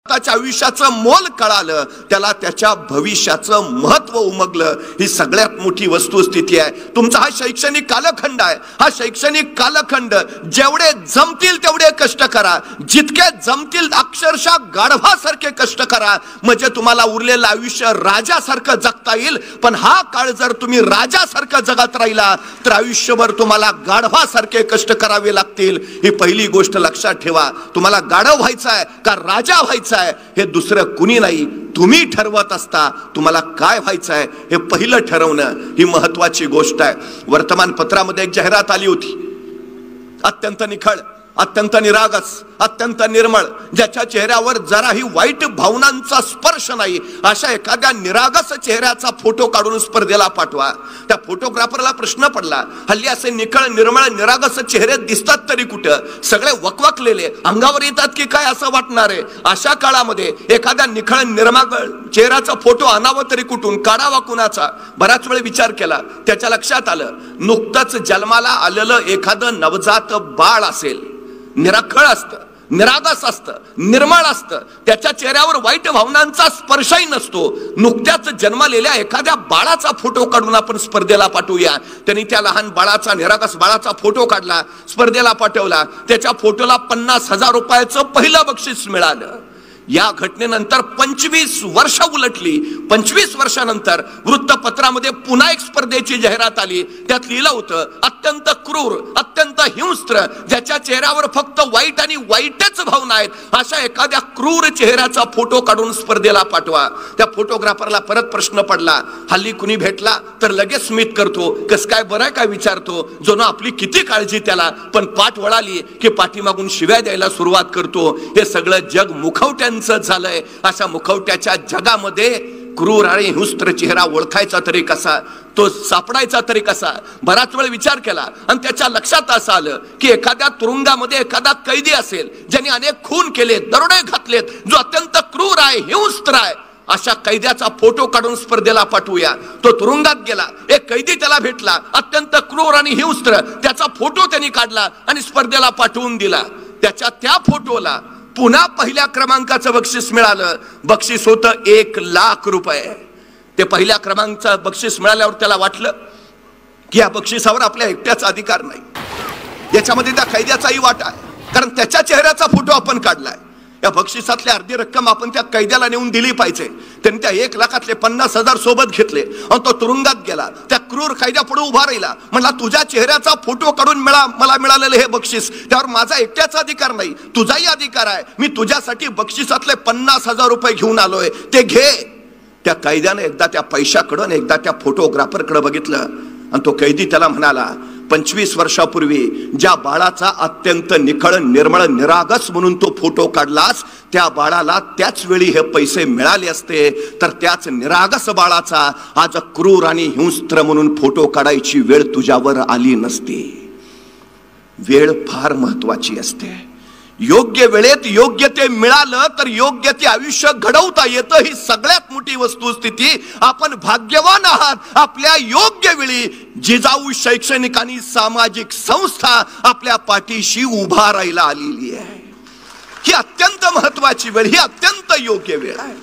त्याच्या आयुष्याचं मोल कळालं, त्याला त्याच्या भविष्याचं महत्व उमगलं. ही सगळ्यात मोठी वस्तुस्थिती आहे. तुमचा हा शैक्षणिक कालखंड आहे. हा शैक्षणिक कालखंड जेवढे जमतील तेवढे कष्ट करा, जितके जमतील अक्षरशः गाढवासारखे कष्ट करा, म्हणजे तुम्हाला उरलेलं आयुष्य राजासारखं जगता येईल. पण हा काळ जर तुम्ही राजासारखं जगत राहिला तर आयुष्यभर तुम्हाला गाढवासारखे कष्ट करावे लागतील. ही पहिली गोष्ट लक्षात ठेवा. तुम्हाला गाढव व्हायचं आहे का राजा व्हायचं आहे हे दुसरं कुणी नाही, तुम्ही ठरवत असता. तुम्हाला काय व्हायचं आहे हे पहिलं ठरवणं ही महत्वाची गोष्ट आहे. वर्तमानपत्रामध्ये एक जाहिरात आली होती, अत्यंत निखळ, अत्यंत निरागस, अत्यंत निर्मळ, ज्याच्या चेहऱ्यावर जराही वाईट भावनांचा स्पर्श नाही, अशा एखाद्या निरागस चेहऱ्याचा फोटो काढून स्पर्धेला पाठवा. त्या फोटोग्राफरला प्रश्न पडला, हल्ली असे निखळ निर्मळ निरागस चेहरे दिसतात तरी कुठं, सगळे वकवकलेले अंगावर येतात की काय असं वाटणार आहे. अशा काळामध्ये एखाद्या निखळ निर्मळ चेहऱ्याचा फोटो आणावा तरी कुठून, काढावा कुणाचा. बराच वेळ विचार केला. त्याच्या लक्षात आलं, नुकतंच जन्माला आलेलं एखादं नवजात बाळ असेल, निराखळ असतं, निरागस असतं, निर्मळ असतं, त्याच्या चेहऱ्यावर वाईट भावनांचा स्पर्शही नसतो. नुकत्याच जन्मलेल्या एखाद्या बाळाचा फोटो काढून आपण स्पर्धेला पाठवूया. त्यांनी त्या लहान बाळाचा, निरागस बाळाचा फोटो काढला, स्पर्धेला पाठवला. त्याच्या फोटोला 50,000 रुपयाचं पहिलं बक्षीस मिळालं. या घटनेनंतर 25 वर्ष उलटली. 25 वर्षानंतर वृत्तपत्रामध्ये पुन्हा एक स्पर्धेची जाहिरात आली. त्यात लिहिलं होतं, अत्यंत क्रूर, अत्यंत हिंस्त्र, ज्याच्या चेहऱ्यावर फक्त वाईट आणि वाईटच भावना आहेत, अशा एखाद्या क्रूर चेहऱ्याचा फोटो काढून स्पर्धेला पाठवा. त्या फोटोग्राफरला परत प्रश्न पडला, हल्ली कुणी भेटला तर लगेच स्मित करतो, कस काय बरं काय विचारतो, जणू आपली किती काळजी त्याला. पण पाठ वळाली की पाठीमागून शिव्या द्यायला सुरुवात करतो. हे सगळं जग मुखवट्या झालंय. अशा मुखवट्याच्या जगामध्ये क्रूर आणि हिंस्त्र चेहरा ओळखायचा तरी कसा, तो सापडायचा तरी कसा. बराच वेळ विचार केला आणि त्याच्या लक्षात असं आलं की एखाद्या तुरुंगामध्ये एखादा कैदी असेल, ज्यांनी अनेक खून केले, दरोडे घातलेत, जो अत्यंत क्रूर आहे, हिंस्त्र आहे, अशा कैद्याचा फोटो काढून स्पर्धेला पाठवूया. तो तुरुंगात गेला, एक कैदी त्याला भेटला, अत्यंत क्रूर आणि हिंस्त्र, त्याचा फोटो त्यांनी काढला आणि स्पर्धेला पाठवून दिला. त्याच्या त्या फोटोला पुन्हा पहिल्या क्रमांकाचं बक्षीस मिळालं. बक्षीस होतं 1,00,000 रुपये. ते पहिल्या क्रमांकाचं बक्षीस मिळाल्यावर त्याला वाटलं की या बक्षिसावर आपल्या एकट्याचा अधिकार नाही, याच्यामध्ये त्या कैद्याचाही वाटा आहे, कारण त्याच्या चेहऱ्याचा फोटो आपण काढलाय. या बक्षिसातली अर्धी रक्कम आपण त्या कैद्याला नेऊन दिली पाहिजे. त्यांनी त्या 1,00,000तले 50,000 सोबत घेतले आणि तो तुरुंगात गेला. त्या क्रूर कैद्या पुढे उभा राहिला, म्हणला, तुझ्या चेहऱ्याचा फोटो काढून मला मिळालेलं हे बक्षीस, त्यावर माझा एकट्याचा अधिकार नाही, तुझाही अधिकार आहे. मी तुझ्यासाठी बक्षिसातले 50,000 रुपये घेऊन आलोय, ते घे. त्या कैद्याने एकदा त्या पैशाकडं, एकदा त्या फोटोग्राफरकडे बघितलं आणि तो कैदी त्याला म्हणाला, 25 वर्षापूर्वी ज्या बाळाचा अत्यंत निखळ निर्मळ निरागस म्हणून तो फोटो काढलास, त्या बाळाला त्याच वेळी हे पैसे मिळाले असते तर त्याच निरागस बाळाचा आज क्रूर आणि हिंस्त्र म्हणून फोटो काढायची वेळ तुझ्यावर आली नसती. वेळ फार महत्वाची असते. योग्य वेळेत योग्य ते मिळालं तर योग्य ते आयुष्य घडवता येतं. ही सगळ्यात मोठी वस्तुस्थिती. आपण भाग्यवान आहात. आपल्या योग्य वेळी जिजाऊ शैक्षणिक आणि सामाजिक संस्था आपल्या पाठीशी उभा राहायला आलेली आहे. ही अत्यंत महत्वाची वेळ, ही अत्यंत योग्य वेळ आहे.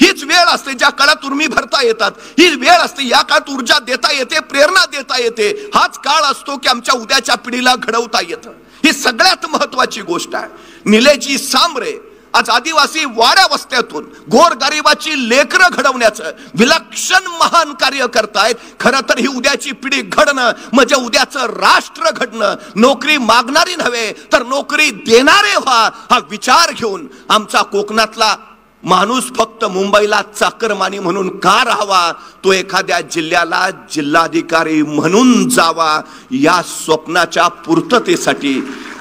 हीच वेळ असते ज्या काळात उर्मी भरता येतात. ही वेळ असते या काळात ऊर्जा देता येते, प्रेरणा देता येते. हाच काळ असतो की आमच्या उद्याच्या पिढीला घडवता येतं. ही सगळ्यात महत्वाची गोष्ट आहे. निलेजी सांबरे आज आदिवासी वाड्या वस्त्यातून गोरगरिबाची लेकरं घडवण्याचं विलक्षण महान कार्य करतायत. खरं तर ही उद्याची पिढी घडणं म्हणजे उद्याचं राष्ट्र घडणं. नोकरी मागणारी नव्हे तर नोकरी देणारे व्हा, हा विचार घेऊन आमचा कोकणातला माणूस फक्त मुंबईला चाकरमानी म्हणून का राहावा, तो एखाद्या जिल्ह्याला जिल्हाधिकारी म्हणून जावा, या स्वप्नाच्या पूर्ततेसाठी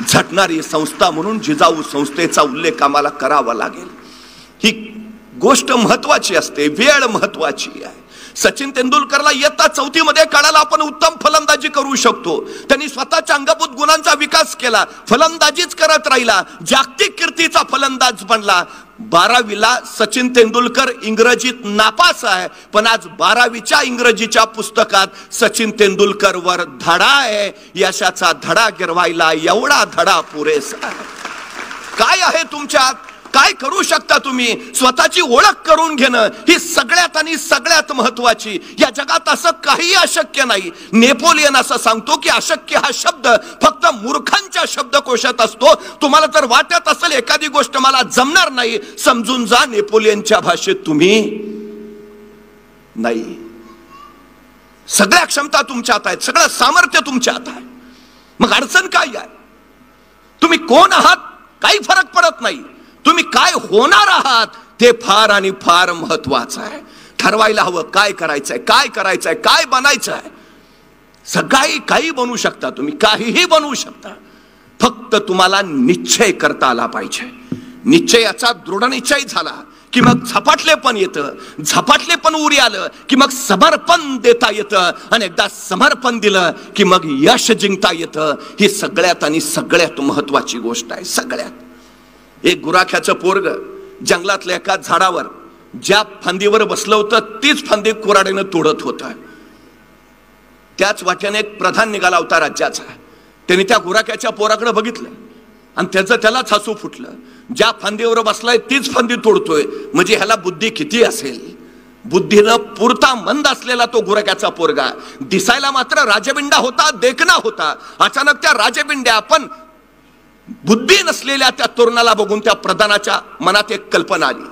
झटणारी संस्था म्हणून जिजाऊ संस्थेचा उल्लेख आम्हाला करावा लागेल. ही गोष्ट महत्वाची असते, वेळ महत्वाची आहे. सचिन तेंडुलकरला इयत्ता 4थी मध्ये काढायला आपण उत्तम फलंदाजी करू शकतो. त्यांनी स्वतःच्या अंगभूत गुणांचा विकास केला, फलंदाजीच करत राहिला, जागतिक कीर्तीचा फलंदाज बनला. 12वीला सचिन तेंडुलकर इंग्रजीत नापास आहे, पण आज 12वीच्या इंग्रजीच्या पुस्तकात सचिन तेंडुलकर वर धडा आहे. यशाचा धडा गिरवायला एवढा धडा पुरेसा आहे. काय आहे तुमच्यात? काय करू शकता तुम्ही, स्वतःची ओळख करून घेणं ही सगळ्यात आणि सगळ्यात महत्वाची. या जगात असं काही अशक्य नाही. नेपोलियन असं सांगतो की अशक्य हा शब्द फक्त मूर्खांच्या शब्दकोशात असतो. तुम्हाला जर वाटत असेल एखादी गोष्ट मला जमणार नाही, समजून जा नेपोलियनच्या भाषेत तुम्ही नाही. सगळ्या क्षमता तुमच्या हात आहेत, सगळं सामर्थ्य तुमच्या हात आहे. मग अडचण काय आहे? तुम्ही कोण आहात काही फरक पडत नाही. तुम्ही काय होणार आहात ते फार आणि फार महत्वाचं आहे. ठरवायला हवं काय करायचंय, काय करायचंय, काय बनायचंय. सगळी काही बनवू शकता तुम्ही, काहीही बनवू शकता. फक्त तुम्हाला निश्चय करता आला पाहिजे. निश्चयाचा दृढ निश्चय झाला की मग झपाटलेपण येतं. झपाटलेपण उरी आलं की मग समर्पण देता येतं. आणि एकदा समर्पण दिलं की मग यश जिंकता येतं. ही सगळ्यात आणि सगळ्यात महत्वाची गोष्ट आहे. सगळ्यात एक गुराख्याचं पोरग जंगलातल्या एका झाडावर ज्या फांदीवर बसलं होतं तीच फांदी कुऱ्हाडीनं तोडत होतं. त्याच वाट्याने एक प्रधान निघाला होता राज्याचा. त्यांनी त्या गुराख्याच्या पोराकडे बघितलं आणि त्यालाच हसू फुटलं. ज्या फांदीवर बसलाय तीच फांदी तोडतोय, म्हणजे ह्याला बुद्धी किती असेल. बुद्धीनं पुरता मंद असलेला तो गुराख्याचा पोरगा दिसायला मात्र राजबिंडा होता, देखना होता. अचानक त्या राजबिंड्या पण बुद्धी नसलेल्या त्या तरुणाला बघून त्या प्रधानाच्या मनात एक कल्पना आली.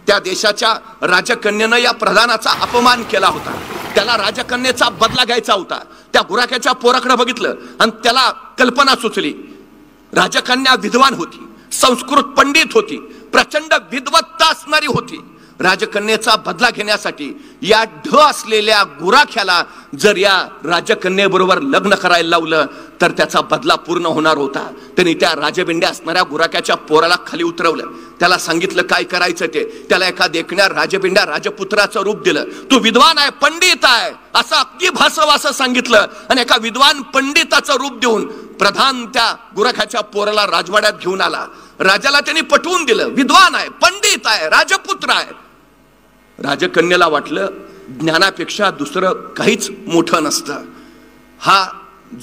त्या देशाच्या राजकन्येनं या प्रधानाचा अपमान केला होता. त्याला राजकन्येचा बदला घ्यायचा होता. त्या गुराख्याच्या पोराकडे बघितलं आणि त्याला कल्पना सुचली. राजकन्या विद्वान होती, संस्कृत पंडित होती, प्रचंड विद्वत्ता असणारी होती. राजकन्येचा बदला घेण्यासाठी या ढ असलेल्या गुराख्याला जर या राजकन्येबरोबर लग्न करायला लावलं तर त्याचा बदला पूर्ण होणार होता. त्यांनी त्या राजबिंड्या असणाऱ्या गुराख्याच्या पोराला खाली उतरवलं. त्याला सांगितलं काय करायचं ते. त्याला एका देखण्या राजबिंड्या राजपुत्राचं रूप दिलं. तू विद्वान आहे, पंडित आहे असं अगदी भासव असं सांगितलं. आणि एका विद्वान पंडिताचं रूप देऊन प्रधान त्या गुराख्याच्या पोराला राजवाड्यात घेऊन आला. राजाला त्यांनी पटवून दिलं, विद्वान आहे, पंडित आहे, राजपुत्र आहे. राजकन्याला वाटलं ज्ञानापेक्षा दुसरं काहीच मोठं नसतं. हा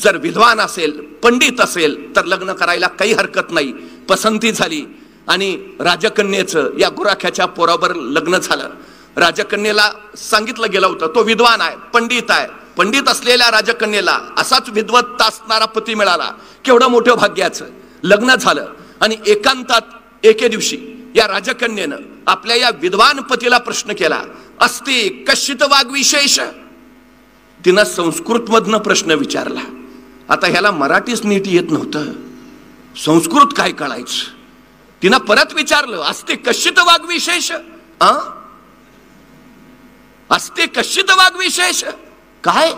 जर विद्वान असेल, पंडित असेल तर लग्न करायला काही हरकत नाही. पसंती झाली आणि राजकन्येचं या गुराख्याच्या पोरावर लग्न झालं. राजकन्येला सांगितलं गेलं होतं तो विद्वान आहे, पंडित आहे. पंडित असलेल्या राजकन्येला असाच विद्वत्ता असणारा पती मिळाला. केवढं मोठं भाग्याचं. लग्न झालं आणि एकांतात एके दिवशी या राजकन्येनं आपल्या या विद्वान पतीला प्रश्न केला, अस्ति कश्चित वाग्विशेष. तिनं संस्कृत मधनं प्रश्न विचारला. आता ह्याला मराठीच नीट येत नव्हतं, संस्कृत काय कळायचं. तिनं परत विचारलं, अस्ति कश्चित वाग्विशेष. अस्ति कश्चित वाग्विशेष काय.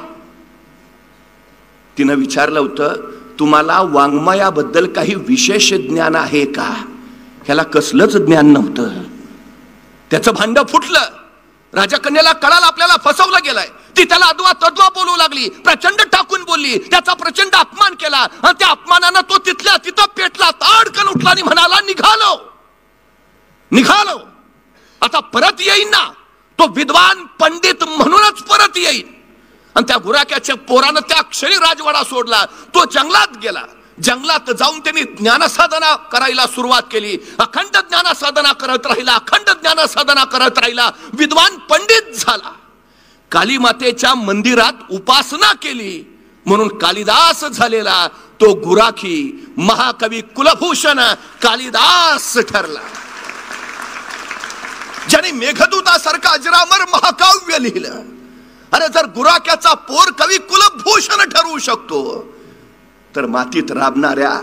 तिनं विचारलं होतं तुम्हाला वाङ्मयाबद्दल काही विशेष ज्ञान आहे का. ह्याला कसलंच ज्ञान नव्हतं. त्याचं भांड फुटलं. राजकन्याला कळालं आपल्याला फसवलं गेलंय. ती त्याला अद्वा तद्वा बोलू लागली, प्रचंड टाकून बोलली, त्याचा प्रचंड अपमान केला. आणि त्या अपमानानं तो तिथल्या तिथं पेटला, ताडकन उठला आणि म्हणाला निघालो निघालो, आता परत येईन ना. तो विद्वान पंडित म्हणूनच परत येईल. आणि त्या गुराख्याच्या पोरानं त्या क्षणी राजवाडा सोडला. तो जंगलात गेला. जंगलात जाऊन त्यांनी ज्ञानसाधना करायला सुरुवात केली. अखंड ज्ञानसाधना करत राहिला, अखंड ज्ञानसाधना करत राहिला. विद्वान पंडित झाला. काली मातेच्या मंदिरात उपासना केली म्हणून कालिदास झालेला तो गुराखी महाकवी कुलभूषण कालिदास ठरला. ज्याने मेघदूतासारखं अजरामर महाकाव्य लिहिलं. अरे जर गुराख्याचा पोर कवी कुलभूषण ठरवू शकतो तर मातीत राबणाऱ्या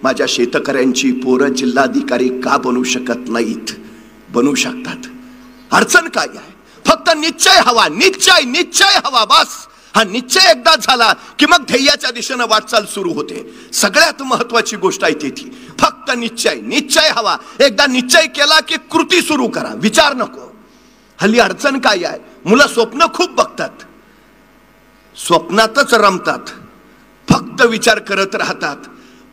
माझ्या शेतकऱ्यांची पोरं जिल्हाधिकारी का बनू शकत नाहीत. बनू शकतात. अडचण काय आहे. फक्त निश्चय हवा, निश्चय निश्चय हवा. बस हा निश्चय एकदा झाला की मग ध्येयाच्या दिशेनं वाटचाल सुरू होते. सगळ्यात महत्वाची गोष्ट आहे ती फक्त निश्चय. निश्चय हवा. एकदा निश्चय केला की कृती सुरू करा, विचार नको. हल्ली अडचण काय आहे, मुलं स्वप्न खूप बघतात, स्वप्नातच रमतात, फक्त विचार करत राहतात,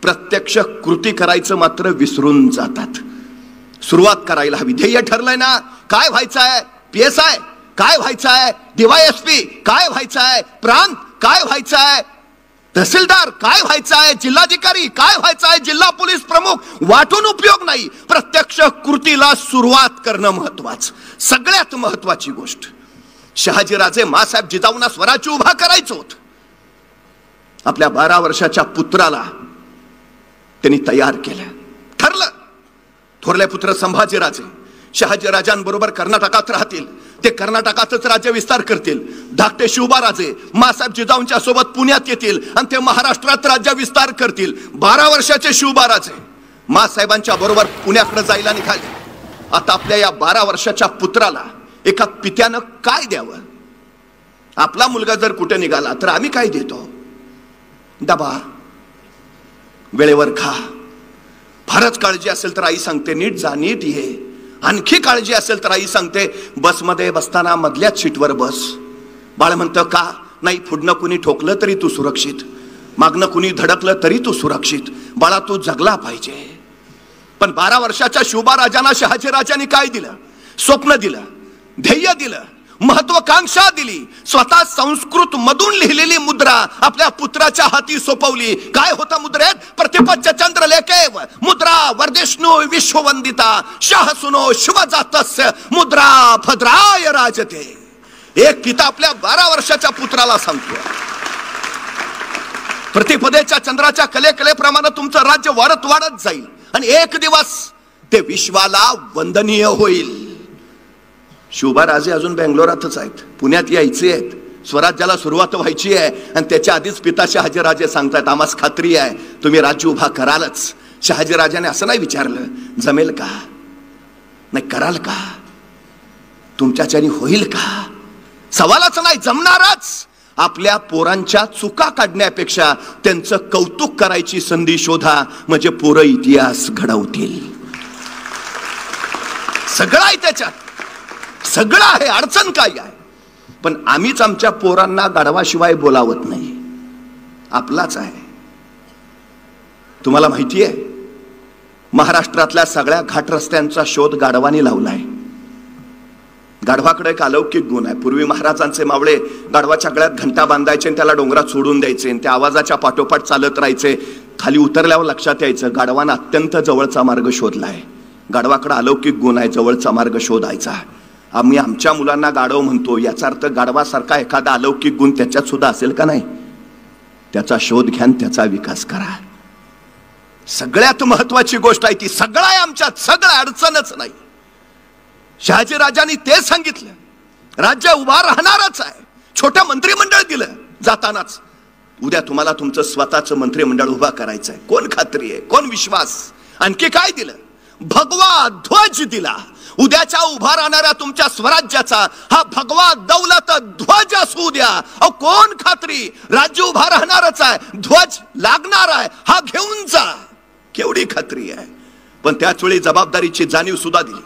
प्रत्यक्ष कृती करायचं मात्र विसरून जातात. सुरुवात करायला हवी. ध्येय ठरलंय ना, काय व्हायचं आहे, PSI काय व्हायचं आहे, DYSP काय व्हायचं आहे, प्रांत काय व्हायचं आहे, तहसीलदार काय व्हायचं आहे, जिल्हाधिकारी काय व्हायचं आहे, जिल्हा पोलीस प्रमुख वाटून उपयोग नाही. प्रत्यक्ष कृतीला सुरुवात करणं महत्वाचं, सगळ्यात महत्वाची गोष्ट. शहाजीराजे मासाहेब जिजाऊंना स्वराज्य उभा करायचं होतं. आपल्या 12 वर्षाच्या पुत्राला त्यांनी तयार केलं. ठरलं थोरले पुत्र संभाजीराजे शहाजीराजांबरोबर कर्नाटकात राहतील, ते कर्नाटकातच राज्य विस्तार करतील. धाकटे शिवबाराजे मासाहेब जिजाऊंच्या सोबत पुण्यात येतील आणि ते महाराष्ट्रात राज्य विस्तार करतील. 12 वर्षाचे शिवबाराजे मासाहेबांच्या बरोबर पुण्याकडे जायला निघाले. आता आपल्या या 12 वर्षाच्या पुत्राला एका पित्यानं काय द्यावं? आपला मुलगा जर कुठे निघाला तर आम्ही काय देतो? डबा, वेळेवर खा, फारच काळजी असेल तर आई सांगते नीट जा, नीट ये. आणखी काळजी असेल तर आई सांगते बसमध्ये बसताना मधल्याच सीटवर बस. बाळ म्हणतं का? नाही, पुढनं कुणी ठोकलं तरी तू सुरक्षित, मागनं कुणी धडकलं तरी तू सुरक्षित. बाळा तू जगला पाहिजे. पण 12 वर्षाच्या शिवबाराजांना शहाजीराजांनी काय दिलं? स्वप्न दिलं, ध्येय दिलं, महत्वाकांक्षा दिली. स्वतः संस्कृत मधून लिहिलेली मुद्रा आपल्या पुत्राच्या हाती सोपवली. काय होता मुद्रेत? प्रतिपच्च चंद्रलेखेव मुद्रा वर्धिष्णु विश्ववंदिता शाह सुनो शुभजातस्य मुद्रा भद्राय राजते. एक पिता आपल्या 12 वर्षाच्या पुत्राला सांगतो, प्रतिपदेच्या चंद्राच्या कलेप्रमाणे तुमचं राज्य वाढत वाढत जाईल आणि एक दिवस ते विश्वाला वंदनीय होईल. शिवबाराजे अजून बेंगलोरातच आहेत, पुण्यात यायचे आहेत, स्वराज्याला सुरुवात व्हायची आहे. आणि त्याच्या आधीच पिता शहाजीराजे सांगतात आम्हास खात्री आहे तुम्ही राज्य उभा करालच. शहाजीराजाने असं नाही विचारलं जमेल का, नाही कराल का, तुमच्याच्यानी होईल का? सवालच नाही, जमणारच. आपल्या पोरांच्या चुका काढण्यापेक्षा त्यांचं कौतुक करायची संधी शोधा, म्हणजे पोरं इतिहास घडवतील. सगळं आहे त्याच्यात, सगळं आहे. अडचण काय आहे? पण आम्हीच आमच्या पोरांना गाढवाशिवाय बोलावत नाही. आपलाच आहे. तुम्हाला माहिती आहे महाराष्ट्रातल्या सगळ्या घाट रस्त्यांचा शोध गाढवाने लावलाय. गाढवाकडे एक अलौकिक गुण आहे. पूर्वी महाराजांचे मावळे गाढवाच्या गळ्यात घंटा बांधायचे आणि त्याला डोंगरात सोडून द्यायचे आणि त्या आवाजाच्या पाठोपाठ चालत राहायचे. खाली उतरल्यावर लक्षात यायचं गाढवानं अत्यंत जवळचा मार्ग शोधलाय. गाढवाकडे अलौकिक गुण आहे जवळचा मार्ग शोधायचा. आम्ही आमच्या मुलांना गाढव म्हणतो, याचा अर्थ गाढवासारखा एखादा अलौकिक गुण त्याच्यात सुद्धा असेल का नाही? त्याचा शोध घ्या, त्याचा विकास करा. सगळ्यात महत्वाची गोष्ट आहे ती. सगळं आहे आमच्यात, सगळं, अडचणच नाही. शहाजीराजांनी ते सांगितलं राज्य उभा राहणारच आहे. छोटं मंत्रिमंडळ दिलं जातानाच, उद्या तुम्हाला तुमचं स्वतःचं मंत्रिमंडळ उभा करायचं आहे. कोण खात्री आहे, कोण विश्वास? आणखी काय दिलं? भगवा ध्वज दिला. उद्याच्या उभा राहणाऱ्या तुमच्या स्वराज्याचा हा भगवा दौलत ध्वज असू द्या. अहो कोण खात्री? राज्य उभा राहणारच आहे, ध्वज लागणार आहे, हा घेऊन जा. केवढी खात्री आहे? पण त्याच वेळी जबाबदारीची जाणीव सुद्धा दिली.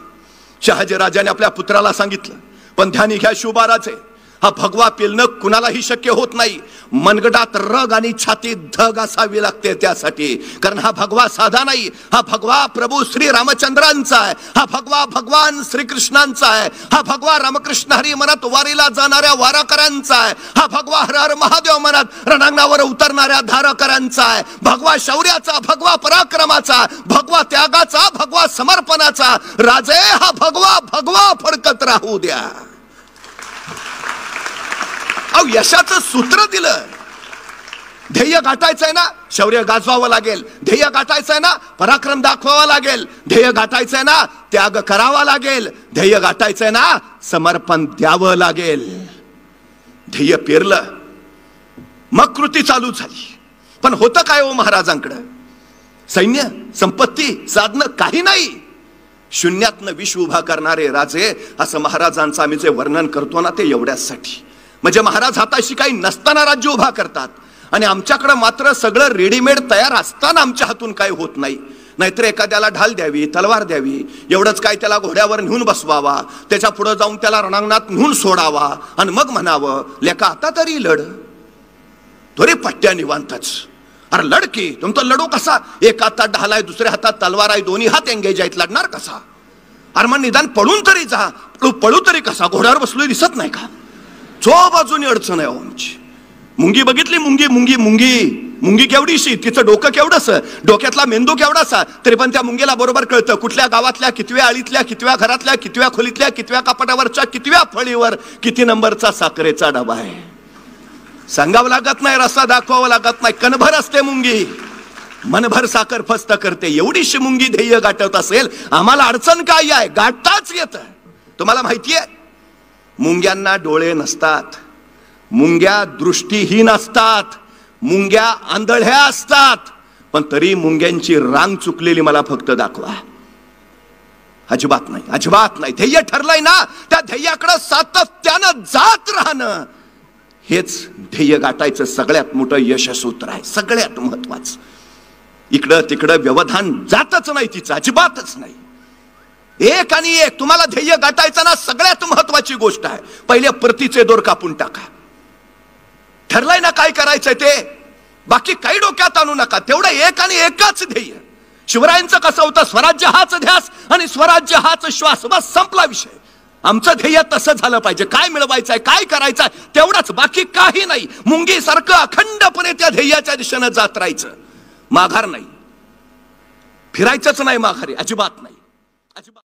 शहाजीराजाने आपल्या पुत्राला सांगितलं पण ध्यानी घ्या शिवबाराजे, हा भगवा पेलणं कुणालाही शक्य होत नाही. मनगटात रग आणि छातीत धग असावी लागते त्यासाठी. कारण हा भगवा साधा नाही, हा भगवा प्रभू श्री रामचंद्रांचा आहे, हा भगवा भगवान श्रीकृष्णांचा आहे, हा भगवा रामकृष्ण हरी म्हणत वारीला जाणाऱ्या वारकऱ्यांचा आहे, हा भगवा हर हर महादेव म्हणत रणांगणावर उतरणाऱ्या धारकऱ्यांचा आहे. भगवा शौर्याचा, भगवा पराक्रमाचा, भगवा त्यागाचा, भगवा समर्पणाचा. राजे हा भगवा भगवा फडकत राहू द्या. अहो यशाचं सूत्र दिलं. ध्येय गाठायचंय ना, शौर्य गाजवावं लागेल. ध्येय गाठायचंय ना, पराक्रम दाखवावा लागेल. ध्येय गाठायचंय ना, त्याग करावा लागेल. ध्येय गाठायचंय ना, समर्पण द्यावं लागेल. ध्येय पेरलं, मग कृती चालू झाली. पण होतं काय हो महाराजांकडं? सैन्य, संपत्ती, साधनं काही नाही. शून्यातनं विश्व उभा करणारे राजे, असं महाराजांचं आम्ही जे वर्णन करतो ना, ते एवढ्यासाठी. म्हणजे महाराज हाताशी काही नसताना राज्य उभा करतात आणि आमच्याकडे मात्र सगळं रेडीमेड तयार असताना आमच्या हातून काय होत नाही. नाहीतर एखाद्याला ढाल द्यावी, तलवार द्यावी, एवढंच काय त्याला घोड्यावर नेऊन बसवावा, त्याच्या पुढे जाऊन त्याला रणांगणात नेऊन सोडावा आणि मग म्हणावं लेका आता तरी लढ. थोडी पट्ट्या निवांतच. अरे लढ की, तुमचा लढू कसा? एक हातात ढाल आहे, दुसऱ्या हातात तलवार आहे, दोन्ही हात एंगेज आहेत, लढणार कसा? अरे मग निदान पळून तरी जा. पळू तरी कसा? घोड्यावर बसलोय दिसत नाही का? चो बाजूनी अडचण आहे आमची. मुंगी बघितली? मुंगी मुंगी मुंगी मुंगी केवढीशी, तिचं डोकं केवढंस, डोक्यातला मेंदू केवढासा, तरी पण त्या मुंगीला बरोबर कळतं कुठल्या गावातल्या कितव्या आळीतल्या कितव्या घरातल्या कितव्या खोलीतल्या कितव्या कपाटावरच्या कितव्या फळीवर किती नंबरचा साखरेचा डबा आहे. सांगावं लागत नाही, रस्ता दाखवावं लागत नाही, कणभर असते मुंगी, मनभर साखर फस्त करते. एवढीशी मुंगी ध्येय गाठवत असेल, आम्हाला अडचण काय आहे? गाठताच येतं. तुम्हाला माहितीये, मुंग्यांना डोळे नसतात, मुंग्या दृष्टीहीन असतात, मुंग्या आंधळ्या असतात, पण तरी मुंग्यांची रांग चुकलेली मला फक्त दाखवा. अजिबात नाही, अजिबात नाही. ध्येय ठरलंय ना, त्या ध्येयाकडे सातत्यानं जात राहणं हेच ध्येय गाठायचं सगळ्यात मोठं यशसूत्र आहे, सगळ्यात महत्वाचं. इकडं तिकडं व्यवधान जातच नाही तिचं, अजिबातच नाही. एक आणि एक तुम्हाला ध्येय गाठायचं ना, सगळ्यात महत्वाची गोष्ट आहे, पहिले प्रतीचे दोर कापून टाका. ठरलंय ना काय करायचंय ते, बाकी काही डोक्यात आणू नका. तेवढं एक आणि एकच ध्येय. शिवरायांचं कसं होतं, स्वराज्य हाच ध्यास आणि स्वराज्य हाच श्वास, बस संपला विषय. आमचं ध्येय तसं झालं पाहिजे, काय मिळवायचंय काय करायचंय तेवढंच, बाकी काही नाही. मुंगी सारखं अखंडपणे त्या ध्येयाच्या दिशेनं जात राहायचं, माघार नाही, फिरायचंच नाही माघारी, अजिबात नाही, अजिबात.